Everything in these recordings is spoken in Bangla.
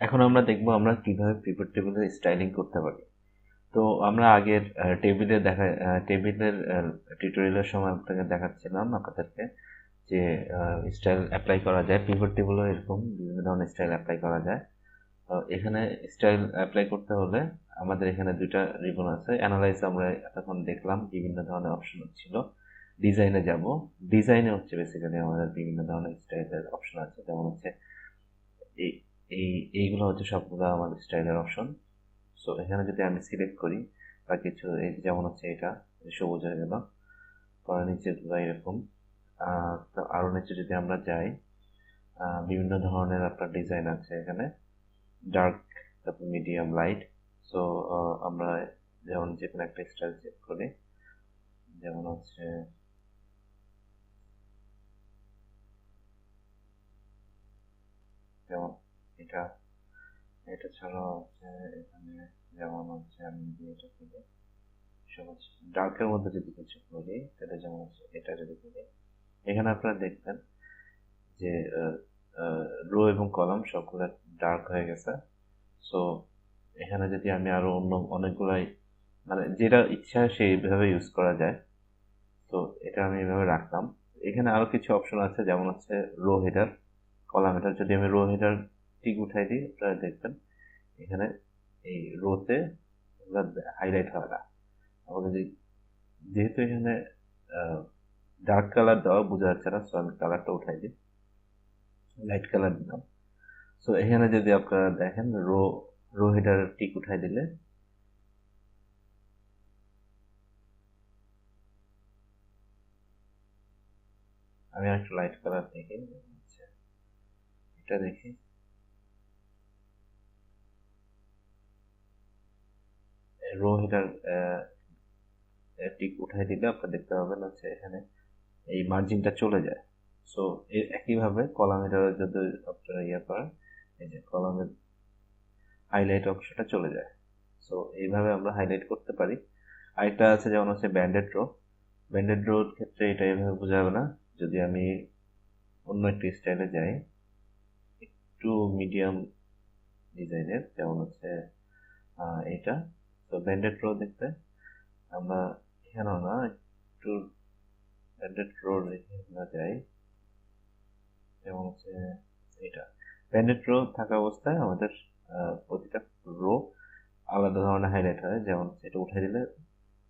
এখন আমরা দেখবো আমরা কিভাবে পিভট টেবিলের স্টাইলিং করতে পারি। তো আমরা আগের টেবিলের টিউটোরিয়ালের সময় আপনাকে দেখাচ্ছিলাম আপনাদেরকে যে স্টাইল অ্যাপ্লাই করা যায়। পিভট টেবিলও এরকম বিভিন্ন ধরনের স্টাইল অ্যাপ্লাই করা যায়। তো এখানে স্টাইল অ্যাপ্লাই করতে হলে আমাদের এখানে দুইটা রিবন আছে। অ্যানালাইজ আমরা এতক্ষণ দেখলাম, বিভিন্ন ধরনের অপশন ছিল। ডিজাইনে যাব। ডিজাইনে হচ্ছে বেসিক্যালি আমাদের বিভিন্ন ধরনের স্টাইলের অপশন আছে, যেমন হচ্ছে এই এইগুলো হচ্ছে সবগুলো আমাদের স্টাইলের অপশন। সো এখানে যদি আমি সিলেক্ট করি বা কিছু, এই যেমন হচ্ছে এটা সবুজ হয়ে গেল, পরে নিচেগুলো এরকম। তো আরও নিচে যদি আমরা যাই, বিভিন্ন ধরনের আপনার ডিজাইন আছে এখানে, ডার্ক, তারপর মিডিয়াম, লাইট। সো আমরা যেমন যে কোনো একটা স্টাইল চেক করি, যেমন হচ্ছে যেমন এটা এটা ছাড়াও হচ্ছে এখানে, যেমন হচ্ছে আমি যদি এটা করি সবুজ ডার্কের মধ্যে যদি কিছু করি, তাহলে যেমন হচ্ছে এটা যদি করি, এখানে আপনারা দেখবেন যে রো এবং কলাম সবগুলো ডার্ক হয়ে গেছে। সো এখানে যদি আমি আরো অন্য অনেকগুলাই, মানে যেটা ইচ্ছা সেইভাবে ইউজ করা যায়। তো এটা আমি এভাবে রাখলাম। এখানে আরো কিছু অপশন আছে, যেমন হচ্ছে রো হেডার, কলাম হেডার। যদি আমি রো হেডার টিক উঠাই দিই, আপনারা দেখবেন এখানে এই রোতে হাইলাইট হয় না। আমাদের যেহেতু এখানে ডার্ক কালার দেওয়া বোঝা যাচ্ছে না, সো আমি কালারটা উঠাই দিই, লাইট কালার দিলাম। সো এখানে যদি আপনারা দেখেন রো হেডার টিক উঠাই দিলে আমি একটা লাইট কালার দেখি, এটা দেখি, রো হেডার টিক উঠাই দিলে আপনারা দেখতে পাবেন হচ্ছে এখানে এই মার্জিনটা চলে যায়। সো একইভাবে কলাম হেডার যদি আপনারা ইয়ে করেন, এই যে কলামের হাইলাইট অংশটা চলে যায়। সো এইভাবে আমরা হাইলাইট করতে পারি। আরেকটা আছে যেমন হচ্ছে ব্যান্ডেড রো। ব্যান্ডেড রোর ক্ষেত্রে এটা এইভাবে বোঝা যাবে না। যদি আমি অন্য একটি স্টাইলে যাই, একটু মিডিয়াম ডিজাইনের, যেমন হচ্ছে এইটা। তো ব্যান্ডেড রো দেখতে আমরা এখানেও না, একটু ব্যান্ডেড রো রেখে আমরা যাই, যেমন হচ্ছে এটা। ব্যান্ডেড রো থাকা অবস্থায় আমাদের প্রতিটা রো আলাদা ধরনের হাইলাইট হয়, যেমন এটা উঠে দিলে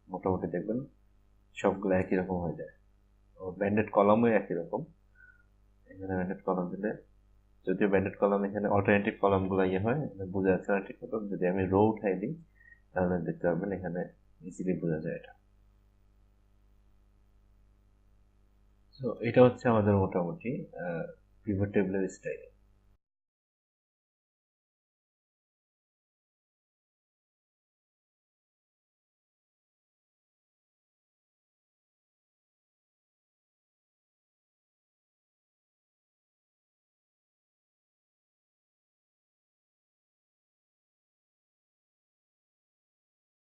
মোটামুটি দেখবেন সবগুলো একই রকম হয়ে যায়। ও ব্যান্ডেড কলামও একই রকম। এখানে ব্যান্ডেড কলাম দিলে, যদিও ব্যান্ডেড কলাম এখানে অল্টারনেটিভ কলামগুলো ইয়ে হয়, বোঝা যাচ্ছে না ঠিক মতো। যদি আমি রো উঠাই দিই তাহলে দেখতে পাবেন এখানে ইজিলি বোঝা যায় এটা। তো এটা হচ্ছে আমাদের মোটামুটি পিভট টেবিলের স্টাইল।